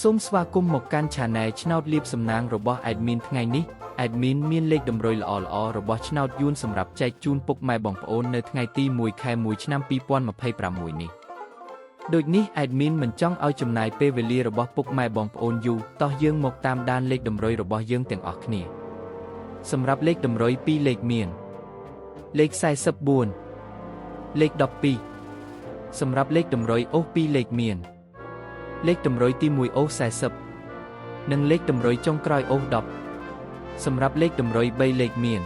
សូមស្វាគមន៍មកកាន់ Channel ឆ្នោតលៀបសំណាងរបស់ Admin ថ្ងៃនេះ Admin មានលេខតម្រុយល្អៗរបស់ឆ្នោតយួនសម្រាប់ចែកជូនពុកម៉ែបងប្អូននៅថ្ងៃទី1 ខែ 1 ឆ្នាំ 2026 នេះដូចនេះ Admin មិនចង់ឲ្យចំណាយពេលវេលារបស់ពុកម៉ែបងប្អូនយូរតោះយើងមកតាមដានលេខតម្រុយរបស់យើងទាំងអស់គ្នាសម្រាប់លេខតម្រុយ2លេខមានលេខ44លេខ12សម្រាប់លេខតម្រុយអូស2លេខមានលេខតម្រុយទី1អូស40និងលេខតម្រុយចុងក្រោយអូស10សម្រាប់លេខតម្រុយ3លេខមាន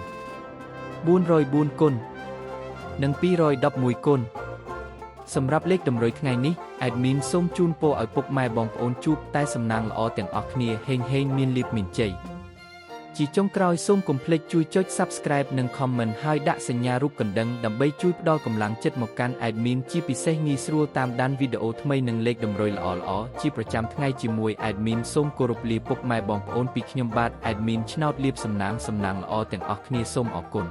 404គុណនិង211គុណសម្រាប់លេខតម្រុយថ្ងៃនេះ Admin សូមជូនពរឲ្យពុកម៉ែបងប្អូនជួបតែសំណាងល្អទាំងអស់គ្នាហេងមានលាភមានជ័យជាចុងក្រោយសូមកុំភ្លេចជួយចុច Subscribe និង Comment ហើយដាក់សញ្ញារូបកណ្ដឹងដើម្បីជួយផ្ដល់កម្លាំងចិត្តមកកាន់ Admin ជាពិសេសងាយស្រួលតាមដានវីដេអូថ្មីនិងលេខតម្រុយល្អៗជាប្រចាំថ្ងៃជាមួយ Admin សូមគោរពលាពុកម៉ែបងប្អូនពីខ្ញុំបាទ Admin ឆ្នោតលៀបសំណាងល្អទាំងអស់គ្នាសូមអរគុណ